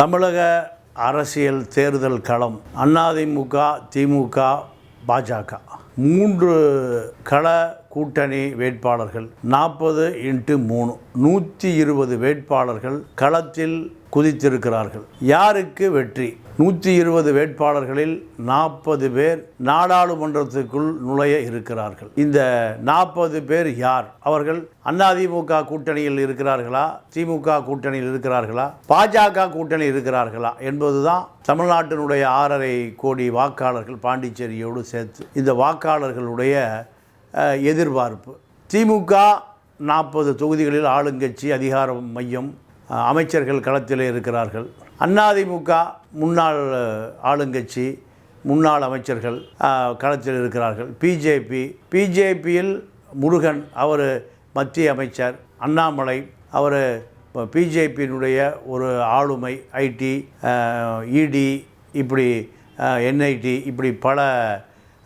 தமிழக அரசியல் தேர்தல் களம் அதிமுக, திமுக, பாஜக 3 கள கூட்டணி வேட்பாளர்கள் 40x3 120 வேட்பாளர்கள் களத்தில் குதித்திருக்கிறார்கள். யாருக்கு வெற்றி? 120 வேட்பாளர்களில் 40 பேர் நாடாளுமன்றத்துக்குள் நுழைய இருக்கிறார்கள். இந்த 40 பேர் யார்? அவர்கள் அதிமுக கூட்டணியில் இருக்கிறார்களா, திமுக கூட்டணியில் இருக்கிறார்களா, பாஜக கூட்டணியில் இருக்கிறார்களா என்பதுதான் தமிழ்நாட்டினுடைய 6.5 கோடி வாக்காளர்கள் பாண்டிச்சேரியோடு சேர்த்து இந்த வாக்காளர்களுடைய எதிர்பார்ப்பு. திமுக 40 தொகுதிகளில் ஆளுங்கட்சி அதிகார மையம், அமைச்சர்கள் களத்தில் இருக்கிறார்கள். அதிமுக முன்னாள் ஆளுங்கட்சி, முன்னாள் அமைச்சர்கள் களத்தில் இருக்கிறார்கள். பிஜேபியில் முருகன், அவர் மத்திய அமைச்சர். அண்ணாமலை, அவர் பிஜேபியினுடைய ஒரு ஆளுமை. ஐடி, இடி, இப்படி என்ஐடி, இப்படி பல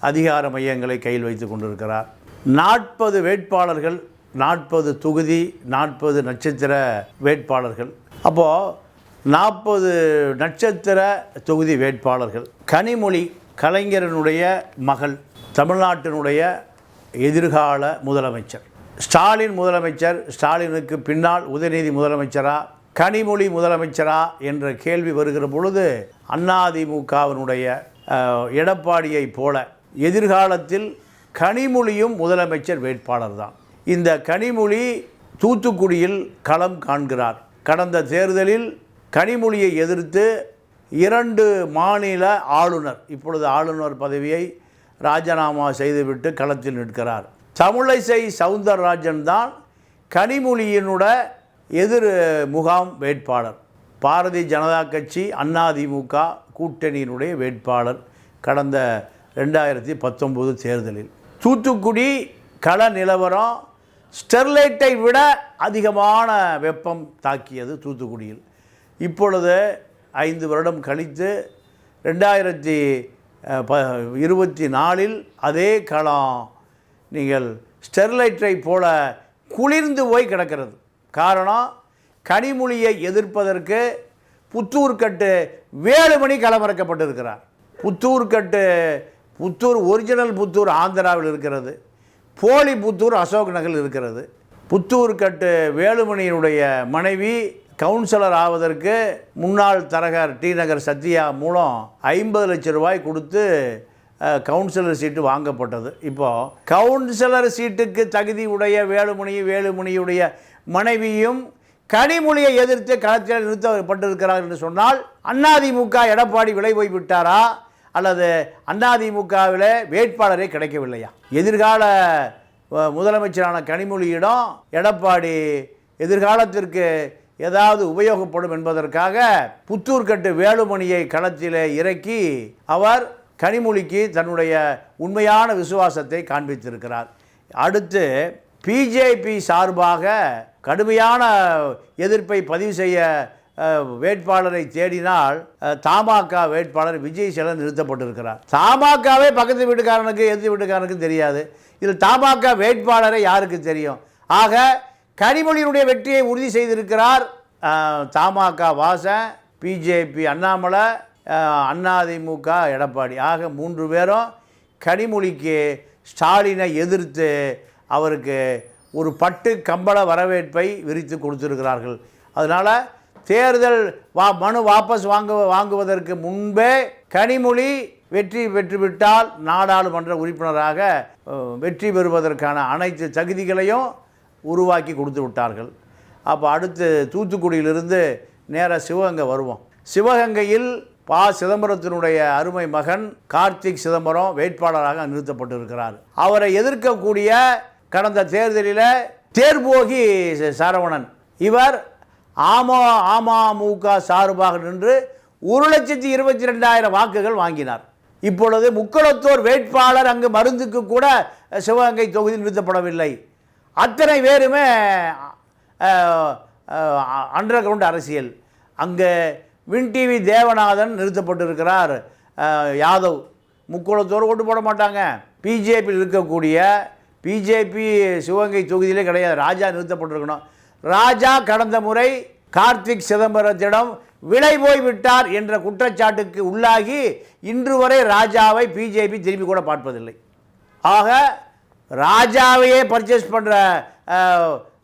அதிகார மையங்களை கையில் வைத்து கொண்டிருக்கிறார். 40 வேட்பாளர்கள், 40 தொகுதி, 40 நட்சத்திர வேட்பாளர்கள். அப்போது 40 நட்சத்திர தொகுதி வேட்பாளர்கள். கனிமொழி கலைஞரனுடைய மகள், தமிழ்நாட்டினுடைய எதிர்கால முதலமைச்சர். ஸ்டாலின் முதலமைச்சர், ஸ்டாலினுக்கு பின்னால் உதயநிதி முதலமைச்சரா, கனிமொழி முதலமைச்சரா என்ற கேள்வி வருகிற பொழுது அதிமுகவினுடைய எடப்பாடியை போல எதிர்காலத்தில் கனிமொழியும் முதலமைச்சர் வேட்பாளர் தான். இந்த கனிமொழி தூத்துக்குடியில் களம் காண்கிறார். கடந்த தேர்தலில் கனிமொழியை எதிர்த்து 2 மாநில ஆளுநர், இப்பொழுது ஆளுநர் பதவியை ராஜினாமா செய்துவிட்டு களத்தில் நிற்கிறார். தமிழிசை சவுந்தரராஜன் தான் கனிமொழியினுட எதிர் முகாம் வேட்பாளர். பாரதிய ஜனதா கட்சி, அதிமுக கூட்டணியினுடைய வேட்பாளர் கடந்த 2019 தேர்தலில். தூத்துக்குடி கள நிலவரம் ஸ்டெர்லைட்டை விட அதிகமான வெப்பம் தாக்கியது தூத்துக்குடியில். இப்பொழுது 5 வருடம் கழித்து 2024 அதே களம் நீங்கள் ஸ்டெர்லைட்டை போல குளிர்ந்து போய் கிடக்கிறது. காரணம், கனிமொழியை எதிர்ப்பதற்கு புத்தூர்கட்டு வேலுமணி களமிறக்கப்பட்டிருக்கிறார். புத்தூர் ஒரிஜினல் புத்தூர் ஆந்திராவில் இருக்கிறது, போலி புத்தூர் அசோக் நகரில் இருக்கிறது. புத்தூர்கட்டு வேலுமணியினுடைய மனைவி கவுன்சிலர் ஆவதற்கு முன்னாள் தரகர் டி நகர் சத்யா மூலம் 50 லட்சம் ரூபாய் கொடுத்து கவுன்சிலர் சீட்டு வாங்கப்பட்டது. இப்போது கவுன்சிலர் சீட்டுக்கு தகுதி உடைய வேலுமணியுடைய மனைவியும் கனிமொழியை எதிர்த்து களத்தில் நிறுத்தப்பட்டிருக்கிறார் என்று சொன்னால் அதிமுக எடப்பாடி விலை போய் விட்டாரா, அல்லது அதிமுகவில் வேட்பாளரே கிடைக்கவில்லையா? எதிர்கால முதலமைச்சரான கனிமொழியிடம் எடப்பாடி எதிர்காலத்திற்கு ஏதாவது உபயோகப்படும் என்பதற்காக புத்தூர்கட்டு வேலுமணியை களத்தில் இறக்கி அவர் கனிமொழிக்கு தன்னுடைய உண்மையான விசுவாசத்தை காண்பித்திருக்கிறார். அடுத்து பிஜேபி சார்பாக கடுமையான எதிர்ப்பை பதிவு செய்ய வேட்பாளரை தேடினால் தமாக வேட்பாளர் விஜய் செல்வன் நிறுத்தப்பட்டிருக்கிறார். தமாகவே பக்கத்து வீட்டுக்காரனுக்கு எதிர்த்து வீட்டுக்காரனுக்கும் தெரியாது. இதில் தமாக வேட்பாளரை யாருக்கு தெரியும்? ஆக கனிமொழியினுடைய வெற்றியை உறுதி செய்திருக்கிறார் தமாக வாசன், பிஜேபி அண்ணாமலை, அதிமுக எடப்பாடி. ஆக 3 பேரும் கனிமொழிக்கு ஸ்டாலினை எதிர்த்து அவருக்கு ஒரு பட்டு கம்பள வரவேற்பை விரித்து கொடுத்திருக்கிறார்கள். அதனால் தேர்தல் மனு வாபஸ் வாங்குவதற்கு முன்பே கனிமொழி வெற்றி பெற்றுவிட்டால் நாடாளுமன்ற உறுப்பினராக வெற்றி பெறுவதற்கான அனைத்து தகுதிகளையும் உருவாக்கி கொடுத்து விட்டார்கள். அப்போ அடுத்து தூத்துக்குடியிலிருந்து நேராக சிவகங்கை வருவோம். சிவகங்கையில் சிதம்பரத்தினுடைய அருமை மகன் கார்த்திக் சிதம்பரம் வேட்பாளராக நிறுத்தப்பட்டிருக்கிறார். அவரை எதிர்க்கக்கூடிய கடந்த தேர்தலில் தேர்போகி சரவணன், இவர் அமமுக சார்பாக நின்று 1,22,000 வாக்குகள் வாங்கினார். இப்பொழுது முக்குளத்தூர் வேட்பாளர் அங்கு மருந்துக்கு கூட சிவகங்கை தொகுதியில் நிறுத்தப்படவில்லை. அத்தனை பேருமே அண்டர் கிரவுண்ட் அரசியல். அங்கே வின் டிவி தேவநாதன் நிறுத்தப்பட்டிருக்கிறார். யாதவ் முக்குளத்தூர் ஓட்டு போட மாட்டாங்க. பிஜேபியில் இருக்கக்கூடிய பிஜேபி சிவகங்கை தொகுதியிலே கிடையாது. ராஜா நிறுத்தப்பட்டிருக்கணும். ராஜா கடந்த முறை கார்த்திக் சிதம்பரத்திடம் விலை போய்விட்டார் என்ற குற்றச்சாட்டுக்கு உள்ளாகி இன்று வரை ராஜாவை பிஜேபி திரும்பி கூட பார்ப்பதில்லை. ஆக ராஜாவையே பர்ச்சேஸ் பண்ணுற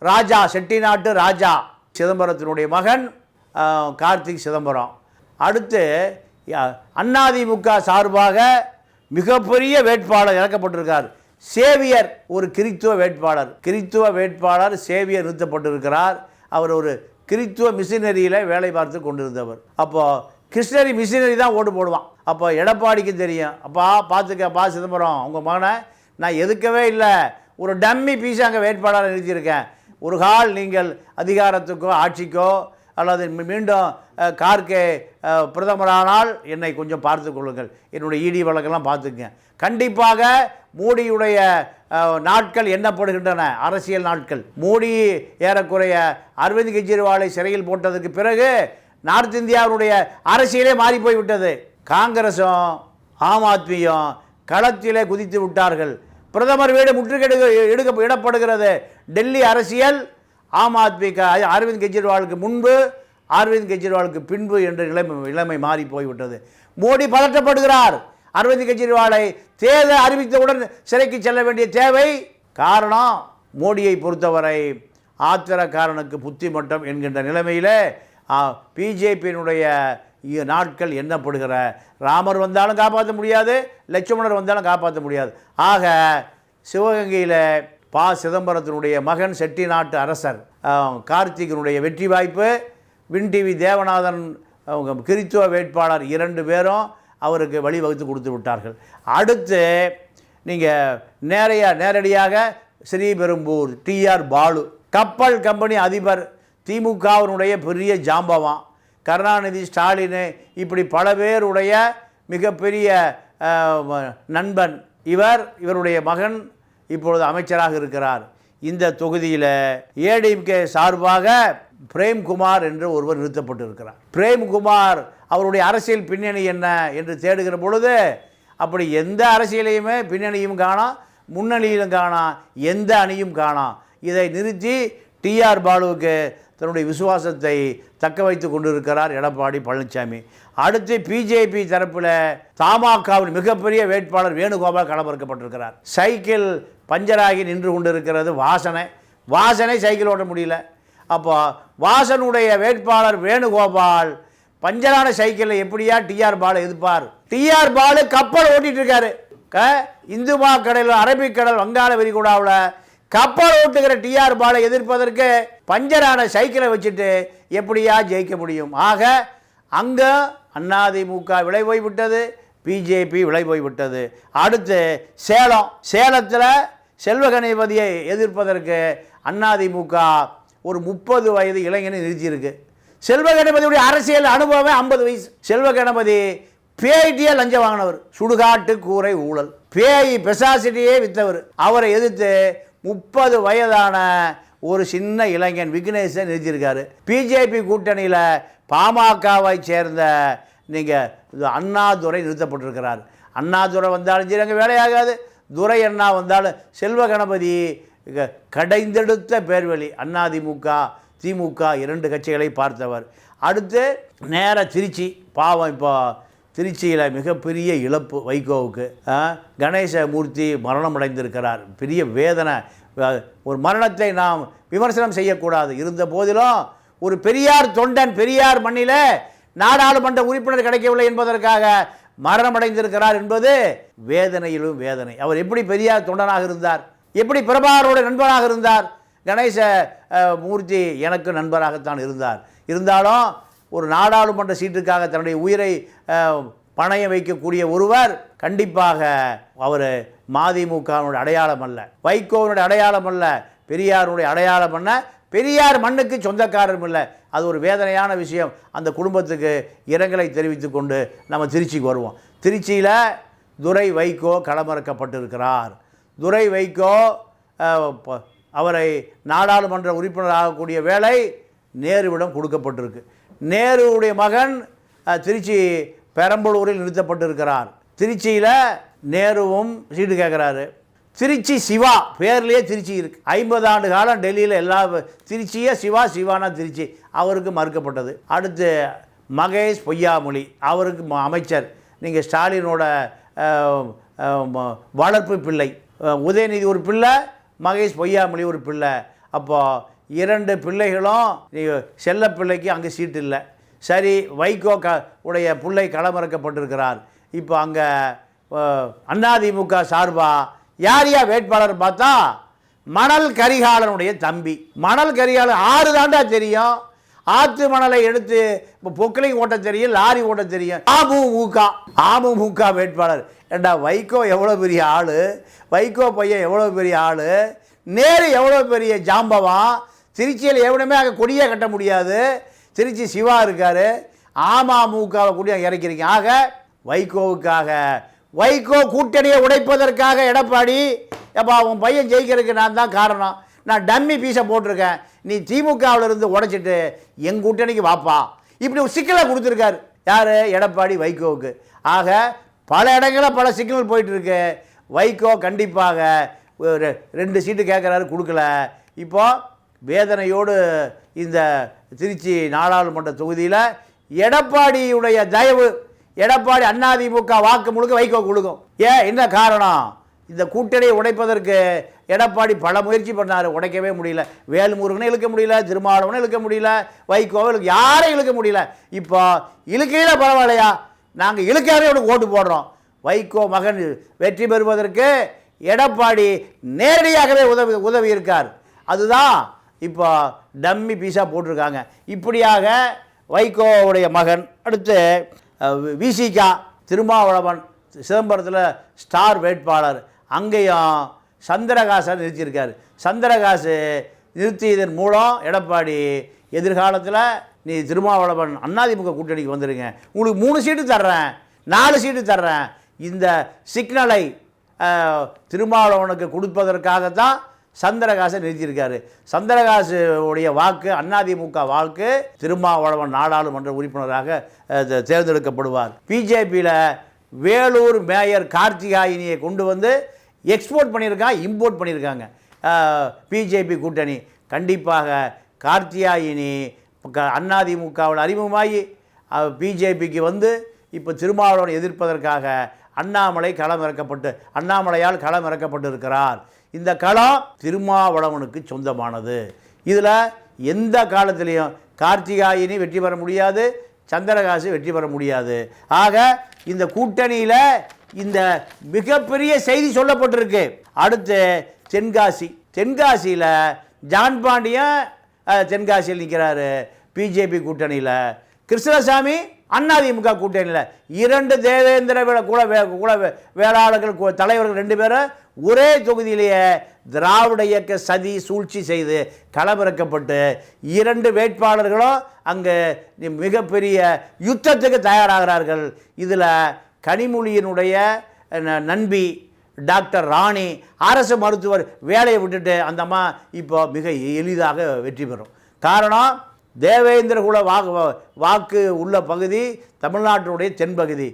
ராஜா, செட்டிநாட்டு ராஜா சிதம்பரத்தினுடைய மகன் கார்த்திக் சிதம்பரம். அடுத்து அதிமுக சார்பாக மிகப்பெரிய வேட்பாளர் இறக்கப்பட்டிருக்கார். சேவியர், ஒரு கிறித்துவ வேட்பாளர் சேவியர் நிறுத்தப்பட்டிருக்கிறார். அவர் ஒரு கிறித்துவ மிஷினரியில் வேலை பார்த்து கொண்டிருந்தவர். அப்போது கிருஷ்ணரி மிஷினரி தான் ஓட்டு போடுவான். அப்போ எடப்பாடிக்கு தெரியும், அப்பா பார்த்துக்கப்பா சிதம்பரம், உங்கள் மகனை நான் எதுக்கவே இல்லை, ஒரு டம்மி பீஸ் அங்கே வேட்பாளரை நிறுத்தியிருக்கேன். ஒரு கால் நீங்கள் அதிகாரத்துக்கோ ஆட்சிக்கோ அல்லது மீண்டும் கார்கே பிரதமரானால் என்னை கொஞ்சம் பார்த்து கொள்ளுங்கள், என்னுடைய இடி வழக்கெல்லாம் பார்த்துக்குங்க. கண்டிப்பாக மோடியுடைய நாட்கள் எண்ணப்படுகின்றன, அரசியல் நாட்கள். மோடி ஏறக்குறைய அரவிந்த் கெஜ்ரிவாலை சிறையில் போட்டதுக்கு பிறகு நார்த் இந்தியாவுடைய அரசியலே மாறி போய்விட்டது. காங்கிரஸும் ஆம் ஆத்மியும் களத்திலே குதித்து விட்டார்கள். பிரதமர் வீடு இடப்படுகிறது. டெல்லி அரசியல் ஆம் ஆத்மிக்கு அரவிந்த் கெஜ்ரிவாலுக்கு முன்பு, அரவிந்த் கெஜ்ரிவாலுக்கு பின்பு என்ற நிலைமை மாறி போய்விட்டது. மோடி பதற்றப்படுகிறார். அரவிந்த் கெஜ்ரிவாலை தேர்தல் அறிவித்தவுடன் சிறைக்கு செல்ல வேண்டிய தேவை. காரணம், மோடியை பொறுத்தவரை ஆத்திரக்காரனுக்கு புத்தி மட்டம் என்கின்ற நிலைமையில் பிஜேபியினுடைய நாட்கள் எண்ணப்படுகிற. ராமர் வந்தாலும் காப்பாற்ற முடியாது, லட்சுமணர் வந்தாலும் காப்பாற்ற முடியாது. ஆக சிவகங்கையில் சிதம்பரத்தினுடைய மகன் செட்டிநாட்டு அரசர் கார்த்திகனுடைய வெற்றி வாய்ப்பு. வின் டிவி தேவநாதன் கிறித்துவ வேட்பாளர் 2 பேரும் அவருக்கு வழிவகுத்து கொடுத்து விட்டார்கள். அடுத்து நீங்கள் நேரடியாக ஸ்ரீபெரும்பூர் டிஆர் பாலு, கப்பல் கம்பெனி அதிபர், திமுகவினுடைய பெரிய ஜாம்பவான். கருணாநிதி, ஸ்டாலின், இப்படி பல பேருடைய மிகப்பெரிய நண்பன் இவருடைய மகன் இப்பொழுது அமைச்சராக இருக்கிறார். இந்த தொகுதியில் ஏடிஎம்கே சார்பாக பிரேம்குமார் என்று ஒருவர் நிறுத்தப்பட்டிருக்கிறார். பிரேம்குமார் அவருடைய அரசியல் பின்னணி என்ன என்று தேடுகிற பொழுது அப்படி எந்த அரசியலையுமே பின்னணியும் காணாம், முன்னணியிலும் காணாம், எந்த அணியும் காணாம். இதை நிறுத்தி டிஆர் பாலுவுக்கு தன்னுடைய விசுவாசத்தை தக்க வைத்து கொண்டிருக்கிறார் எடப்பாடி பழனிசாமி. அடுத்து பிஜேபி தரப்பில் தமாகவின் மிகப்பெரிய வேட்பாளர் வேணுகோபால் களமிறக்கப்பட்டிருக்கிறார். சைக்கிள் பஞ்சராகி நின்று கொண்டிருக்கிறது வாசனை சைக்கிள் ஓட்ட முடியல. அப்போ வாசனுடைய வேட்பாளர் வேணுகோபால் பஞ்சரான சைக்கிளை எப்படியா டிஆர் பாலு எதிர்ப்பார்? டிஆர் பாலு கப்பல் ஓட்டிட்டு இருக்காரு. இந்துமா கடல், அரபிக்கடல், வங்காள விரிகுடாவில் கப்பல் ஓட்டுகிற டிஆர் பாலை எதிர்ப்பதற்கு பஞ்சரான சைக்கிளை வச்சுட்டு எப்படியா ஜெயிக்க முடியும்? ஆக அங்கே அதிமுக விலை போய்விட்டது, பிஜேபி விலை போய்விட்டது. அடுத்து சேலத்தில் செல்வ கணபதியை எதிர்ப்பதற்கு அதிமுக ஒரு 30 வயது இளைஞனை நிறுத்தியிருக்கு. செல்வ கணபதியுடைய அரசியல் அனுபவமே 50 வயசு. செல்வ கணபதி பேய்டியே லஞ்சம் வாங்கினவர், சுடுகாட்டு கூரை ஊழல், பேய் பெசாசிட்டியே வித்தவர். அவரை எதிர்த்து 30 வயதான ஒரு சின்ன இளைஞன் விக்னேஷை நிறுத்தியிருக்காரு. பிஜேபி கூட்டணியில் பாமகவை சேர்ந்த அண்ணாதுரை நிறுத்தப்பட்டிருக்கிறார். அண்ணாதுரை வந்தாலும் சரி அங்கே வேலையாகாது, துரை அண்ணா வந்தாலும். செல்வ கணபதி கடைந்தெடுத்த பேர்வழி, அதிமுக திமுக 2 கட்சிகளை பார்த்தவர். அடுத்து நேர திருச்சி, பாவம் இப்போ திருச்சியில் மிகப்பெரிய இழப்பு வைகோவுக்கு. கணேசமூர்த்தி மரணம் அடைந்திருக்கிறார். பெரிய வேதனை. ஒரு மரணத்தை நாம் விமர்சனம் செய்யக்கூடாது. இருந்த போதிலும் ஒரு பெரியார் தொண்டன், பெரியார் மண்ணில் நாடாளுமன்ற உறுப்பினர் கிடைக்கவில்லை என்பதற்காக மரணம் அடைந்திருக்கிறார் என்பது வேதனையிலும் வேதனை. அவர் எப்படி பெரியார் தொண்டனாக இருந்தார், எப்படி பிரபாகரோட நண்பராக இருந்தார்? கணேச மூர்த்தி எனக்கு நண்பராகத்தான் இருந்தாலும் ஒரு நாடாளுமன்ற சீட்டுக்காக தன்னுடைய உயிரை பணைய வைக்கக்கூடிய ஒருவர் கண்டிப்பாக அவர் மதிமுகவினுடைய அடையாளம் அல்ல, வைகோவினுடைய அடையாளம் அல்ல, பெரியாருடைய அடையாளம் அல்ல, பெரியார் மண்ணுக்கு சொந்தக்காரரும் இல்லை. அது ஒரு வேதனையான விஷயம். அந்த குடும்பத்துக்கு இரங்கலை தெரிவித்து கொண்டு நம்ம திருச்சிக்கு வருவோம். திருச்சியில் துரை வைகோ களமிறக்கப்பட்டிருக்கிறார். துரை வைகோ அவரை நாடாளுமன்ற உறுப்பினர் ஆகக்கூடிய வேலை நேருவிடம் கொடுக்கப்பட்டிருக்கு. நேருவுடைய மகன் திருச்சி பெரம்பலூரில் நிறுத்தப்பட்டிருக்கிறார். திருச்சியில் நேருவும் சீட்டு கேட்குறாரு. திருச்சி சிவா பேர்லேயே திருச்சி இருக்குது. 50 ஆண்டு காலம் டெல்லியில் எல்லா திருச்சியே சிவானா திருச்சி, அவருக்கு மறுக்கப்பட்டது. அடுத்து மகேஷ் பொய்யாமொழி அவருக்கு அமைச்சர். நீங்கள் ஸ்டாலினோட வளர்ப்பு பிள்ளை. உதயநிதி ஒரு பிள்ளை, மகேஷ் பொய்யாமொழி ஒரு பிள்ளை. அப்போது 2 பிள்ளைகளும் செல்ல பிள்ளைக்கு அங்கே சீட்டு இல்லை. சரி, வைகோ உடைய பிள்ளை களமிறக்கப்பட்டிருக்கிறார். இப்போ அங்கே அதிமுக சார்பாக யார் வேட்பாளர் பார்த்தா மணல் கரிகாலனுடைய தம்பி. மணல் கரிகாலன் 6 தாண்டா தெரியும். ஆற்று மணலை எடுத்து இப்போ பொக்கலையும் ஓட்ட தெரியும், லாரி ஓட்ட தெரியும். அமமுக வேட்பாளர். ஏண்டா வைகோ எவ்வளோ பெரிய ஆள், வைகோ பையன் எவ்வளோ பெரிய ஆள், நேரு எவ்வளோ பெரிய ஜாம்பவான். திருச்சியில் எவனுமே அங்கே கொடியே கட்ட முடியாது. திருச்சி சிவா இருக்கார். அமமுகவை கூட இறக்கிருக்கீங்க. ஆக வைகோவுக்காக, வைகோ கூட்டணியை உடைப்பதற்காக எடப்பாடி, எப்போ உன் பையன் ஜெயிக்கிறதுக்கு நான் தான் காரணம், நான் டம்மி பீஸை போட்டிருக்கேன், நீ திமுகவிலிருந்து உடைச்சிட்டு எங்கள் கூட்டணிக்கு வாப்பா, இப்படி ஒரு சிக்கலை கொடுத்துருக்காரு. யார்? எடப்பாடி வைகோவுக்கு. ஆக பல இடங்களில் பல சிக்கல்கள் போயிட்டுருக்கு. வைகோ கண்டிப்பாக 2 சீட்டு கேட்குறாரு, கொடுக்கல. இப்போது வேதனையோடு இந்த திருச்சி நாடாளுமன்ற தொகுதியில் எடப்பாடியுடைய தயவு, எடப்பாடி அதிமுக வாக்கு முழுக்க வைகோ கொடுக்கும். என்ன காரணம்? இந்த கூட்டணியை உடைப்பதற்கு எடப்பாடி பல முயற்சி பண்ணார், உடைக்கவே முடியல. வேல்முருகனை இழுக்க முடியல, திருமாவளவனை இழுக்க முடியல, வைகோவை யாரையும் இழுக்க முடியல. இப்போ இழுக்கையில் பரவாயில்லையா, நாங்கள் இழுக்காவே அவனுக்கு ஓட்டு போடுறோம். வைகோ மகன் வெற்றி பெறுவதற்கு எடப்பாடி நேரடியாகவே உதவி இருக்கார். அதுதான் இப்போ டம்மி பீஸாக போட்டிருக்காங்க. இப்படியாக வைகோவுடைய மகன். அடுத்து விசிகா திருமாவளவன் சிதம்பரத்தில் ஸ்டார் வேட்பாளர். அங்கேயும் சந்திரகாசை நிறுத்தியிருக்கார். சந்திரகாசு நிறுத்தியதன் மூலம் எடப்பாடி எதிர்காலத்தில் நீ திருமாவளவன் அதிமுக கூட்டணிக்கு வந்துடுங்க, உங்களுக்கு 3 சீட்டு தர்றேன், 4 சீட்டு தர்றேன், இந்த சிக்னலை திருமாவளவனுக்கு கொடுப்பதற்காகத்தான் சந்திரகாசை நிறுத்தியிருக்காரு. சந்திரகாசுடைய வாக்கு, அதிமுக வாக்கு, திருமாவளவன் நாடாளுமன்ற உறுப்பினராக தேர்ந்தெடுக்கப்படுவார். பிஜேபியில் வேலூர் மேயர் கார்த்திகாயினியை கொண்டு வந்து எக்ஸ்போர்ட் பண்ணியிருக்காங்க, இம்போர்ட் பண்ணியிருக்காங்க பிஜேபி கூட்டணி. கண்டிப்பாக கார்த்திகாயினி அதிமுகவில் அறிமுகமாகி பிஜேபிக்கு வந்து இப்போ திருமாவளவனை எதிர்ப்பதற்காக அண்ணாமலையால் களம் இறக்கப்பட்டிருக்கிறார். இந்த களம் திருமாவளவனுக்கு சொந்தமானது. இதில் எந்த காலத்திலையும் கார்த்திகாயினி வெற்றி பெற முடியாது, சந்திரகாசு வெற்றி பெற முடியாது. ஆக இந்த கூட்டணியில் இந்த மிகப்பெரிய செய்தி சொல்லப்பட்டிருக்கு. அடுத்து தென்காசியில் ஜான் பாண்டியன் தென்காசியில் நிற்கிறாரு பிஜேபி கூட்டணியில். கிருஷ்ணசாமி அதிமுக கூட்டணியில். 2 தேவேந்திர குல வேளாளர்கள் தலைவர்கள் 2 பேரும் ஒரே தொகுதியிலேயே திராவிட இயக்க சதி சூழ்ச்சி செய்து களமிறக்கப்பட்டு 2 வேட்பாளர்களும் அங்கே மிகப்பெரிய யுத்தத்துக்கு தயாராகிறார்கள். இதில் கனிமொழியினுடைய நண்பி டாக்டர் ராணி அரசு மருத்துவர் வேலையை விட்டுட்டு அந்த அம்மா இப்போ மிக எளிதாக வெற்றி பெறும். காரணம், தேவேந்திர குல வாக்கு உள்ள பகுதி தமிழ்நாட்டினுடைய தென்பகுதி.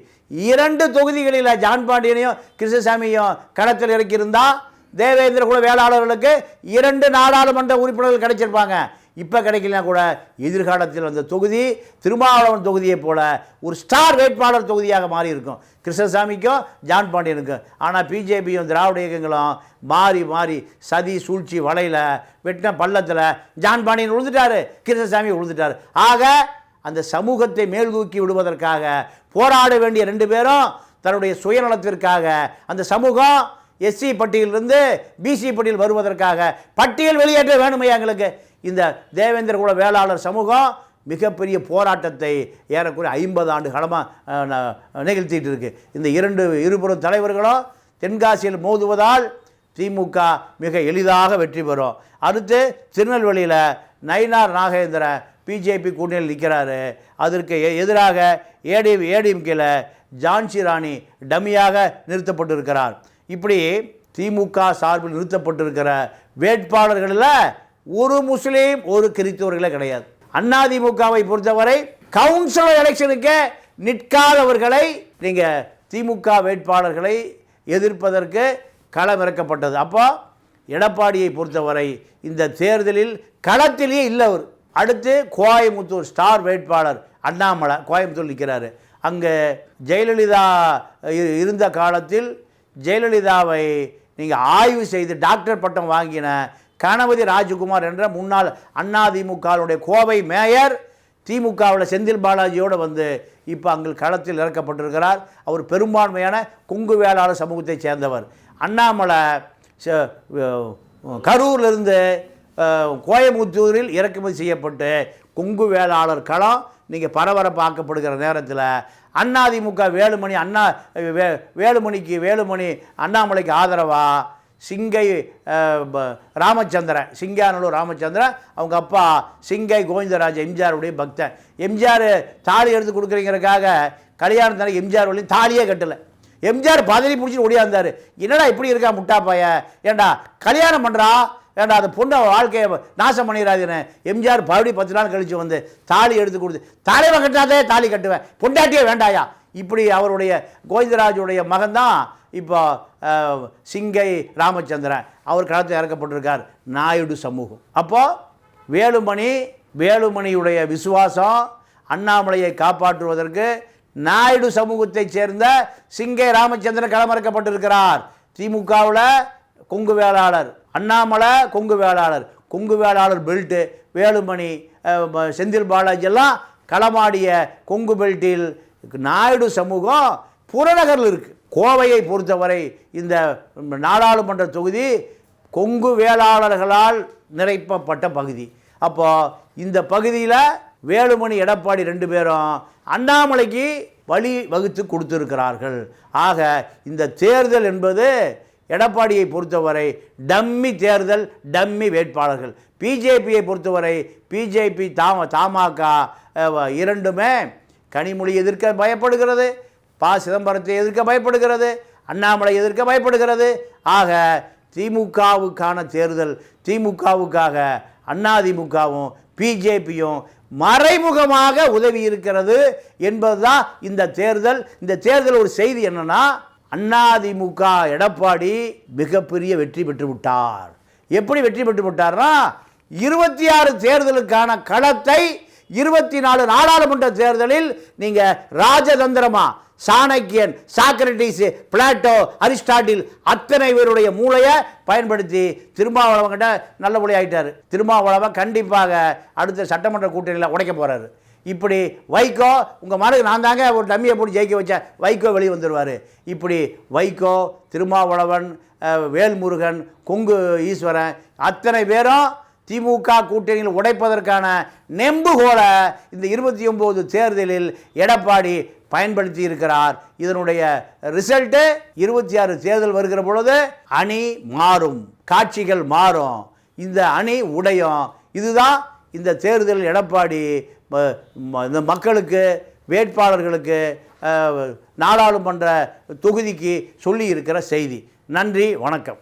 2 தொகுதிகளில் ஜான் பாண்டியனையும் கிருஷ்ணசாமியும் களத்தில் இறக்கியிருந்தால் தேவேந்திர குல வேளாளர்களுக்கு 2 நாடாளுமன்ற உறுப்பினர்கள் கிடைச்சிருப்பாங்க. இப்போ கிடைக்கலனா கூட எதிர்காலத்தில் அந்த தொகுதி திருமாவளவன் தொகுதியை போல ஒரு ஸ்டார் வேட்பாளர் தொகுதியாக மாறி இருக்கும் கிருஷ்ணசாமிக்கும் ஜான் பாண்டியனுக்கும். ஆனால் பிஜேபியும் திராவிட இயக்கங்களும் மாறி மாறி சதி சூழ்ச்சி வலையில் வெட்டின பள்ளத்தில் ஜான் பாண்டியன் விழுந்துட்டார், கிருஷ்ணசாமி விழுந்துட்டார். ஆக அந்த சமூகத்தை மேல் தூக்கி விடுவதற்காக போராட வேண்டிய 2 பேரும் தன்னுடைய சுயநலத்திற்காக அந்த சமூகம் எஸ்சி பட்டியலிருந்து பிசி பட்டியல் வருவதற்காக பட்டியல் வெளியேற்ற வேணுமையா எங்களுக்கு. இந்த தேவேந்திர குல வேளாளர் சமூகம் மிகப்பெரிய போராட்டத்தை ஏறக்குறைய 50 ஆண்டு காலமாக நிகழ்த்திட்டு இருக்கு. இந்த இருபுறம் தலைவர்களும் தென்காசியில் மோதுவதால் திமுக மிக எளிதாக வெற்றி பெறும். அடுத்து திருநெல்வேலியில் நயினார் நாகேந்திரன் பிஜேபி கூட்டணியில் நிற்கிறாரு. அதற்கு எதிராக ஏடிஎம்கேல ஜான்சி ராணி டம்மியாக நிறுத்தப்பட்டிருக்கிறார். இப்படி திமுக சார்பில் நிறுத்தப்பட்டிருக்கிற வேட்பாளர்களில் ஒரு முஸ்லீம் ஒரு கிறிஸ்தவர்களே கிடையாது. அதிமுகவை பொறுத்தவரை கவுன்சிலர் எலெக்ஷனுக்கு நிற்காதவர்களை நீங்கள் திமுக வேட்பாளர்களை எதிர்ப்பதற்கு களமிறக்கப்பட்டது. அப்போ எடப்பாடியை பொறுத்தவரை இந்த தேர்தலில் களத்திலேயே இல்லை. அவர் அடுத்து கோயமுத்தூர் ஸ்டார் வேட்பாளர் அண்ணாமலை கோயம்புத்தூர் நிற்கிறாரு. அங்கே ஜெயலலிதா இருந்த காலத்தில் ஜெயலலிதாவை நீங்கள் ஆய்வு செய்து டாக்டர் பட்டம் வாங்கின கணபதி ராஜகுமார் என்ற முன்னாள் அதிமுகவுடைய கோவை மேயர் திமுகவில் செந்தில் பாலாஜியோடு வந்து இப்போ அங்கே களத்தில் இறக்கப்பட்டிருக்கிறார். அவர் பெரும்பான்மையான கொங்கு வேளாளர் சமூகத்தைச் சேர்ந்தவர். அண்ணாமலை கரூரிலிருந்து கோயமுத்தூரில் இறக்குமதி செய்யப்பட்டு கொங்கு வேளாளர் களம் நீங்கள் பரபரப்பாக்கப்படுகிற நேரத்தில் அதிமுக வேலுமணி அண்ணாமலைக்கு ஆதரவாக சிங்கானூர் ராமச்சந்திரன் அவங்க அப்பா சிங்கை கோவிந்தராஜ் எம்ஜிஆருடைய பக்தன். எம்ஜிஆர் தாலி எடுத்து கொடுக்குறீங்கிறக்காக கல்யாணத்தான எம்ஜிஆர் வழியும் தாலியே கட்டலை. எம்ஜிஆர் பதவி பிடிச்சி ஓடியாந்தார். என்னடா இப்படி இருக்கா முட்டாப்பாய, ஏண்டா கல்யாணம் பண்ணுறா, ஏண்டா அந்த பொண்ணை வாழ்க்கையை நாசம் பண்ணிடாதுன்னு எம்ஜிஆர் மறுபடி 10 நாள் கழித்து வந்து தாலி எடுத்து கொடுத்து தலைவன் கட்டினாதே தாலி கட்டுவேன், பொண்டாட்டியே வேண்டாயா. இப்படி அவருடைய கோவிந்தராஜுடைய மகன்தான் இப்போ சிங்கை ராமச்சந்திரன். அவர் களத்தில் இறக்கப்பட்டிருக்கார். நாயுடு சமூகம். அப்போது வேலுமணியுடைய விசுவாசம் அண்ணாமலையை காப்பாற்றுவதற்கு நாயுடு சமூகத்தைச் சேர்ந்த சிங்கை ராமச்சந்திரன் களமிறக்கப்பட்டிருக்கிறார். திமுகவில் கொங்கு வேளாளர், அண்ணாமலை கொங்கு வேளாளர் பெல்ட்டு, வேலுமணி செந்தில் பாலாஜி எல்லாம் களமாடிய கொங்கு பெல்ட்டில் நாயுடு சமூகம் புறநகரில் இருக்குது. கோவையை பொறுத்தவரை இந்த நாடாளுமன்ற தொகுதி கொங்கு வேளாளர்களால் நிரப்பப்பட்ட பகுதி. அப்போது இந்த பகுதியில் வேலுமணி எடப்பாடி 2 பேரும் அண்ணாமலைக்கு வழி வகுத்து கொடுத்திருக்கிறார்கள். ஆக இந்த தேர்தல் என்பது எடப்பாடியை பொறுத்தவரை டம்மி தேர்தல், டம்மி வேட்பாளர்கள். பிஜேபியை பொறுத்தவரை பிஜேபி தமாக இரண்டுமே கனிமொழி எதிர்க்க பயப்படுகிறது, சிதம்பரத்தை எதிர்க்க பயப்படுகிறது, அண்ணாமலை எதிர்க்க பயப்படுகிறது. ஆக திமுகவுக்கான தேர்தல், திமுகவுக்காக அதிமுகவும் பிஜேபியும் மறைமுகமாக உதவி இருக்கிறது என்பதுதான் இந்த தேர்தல். இந்த தேர்தல் ஒரு செய்தி என்னன்னா, அதிமுக எடப்பாடி மிகப்பெரிய வெற்றி பெற்று விட்டார். எப்படி வெற்றி பெற்று விட்டார்னா, 26 தேர்தலுக்கான களத்தை 24 நாடாளுமன்ற தேர்தலில் நீங்கள் ராஜதந்திரமா சாணக்கியன், சாக்ரட்டிஸ், பிளாட்டோ, அரிஸ்டாட்டில் அத்தனை பேருடைய மூளையை பயன்படுத்தி திருமாவளவன் கிட்ட நல்ல மொழி ஆகிட்டார். திருமாவளவன் கண்டிப்பாக அடுத்த சட்டமன்ற கூட்டணியில் உடைக்க போகிறாரு. இப்படி வைகோ உங்கள் மனது நான் தாங்க ஒரு டம்மியை போட்டு ஜெயிக்க வச்சேன், வைகோ வெளியே வந்துடுவார். இப்படி வைகோ, திருமாவளவன், வேல்முருகன், கொங்கு ஈஸ்வரன் அத்தனை பேரும் திமுக கூட்டணியில் உடைப்பதற்கான நெம்புகோலை இந்த 29 தேர்தலில் எடப்பாடி பயன்படுத்தி இருக்கிறார். இதனுடைய ரிசல்ட்டு 26 தேர்தல் வருகிற பொழுது அணி மாறும், காட்சிகள் மாறும், இந்த அணி உடையும். இதுதான் இந்த தேர்தல் எடப்பாடி இந்த மக்களுக்கு, வேட்பாளர்களுக்கு, நாடாளுமன்ற தொகுதிக்கு சொல்லி இருக்கிற செய்தி. நன்றி, வணக்கம்.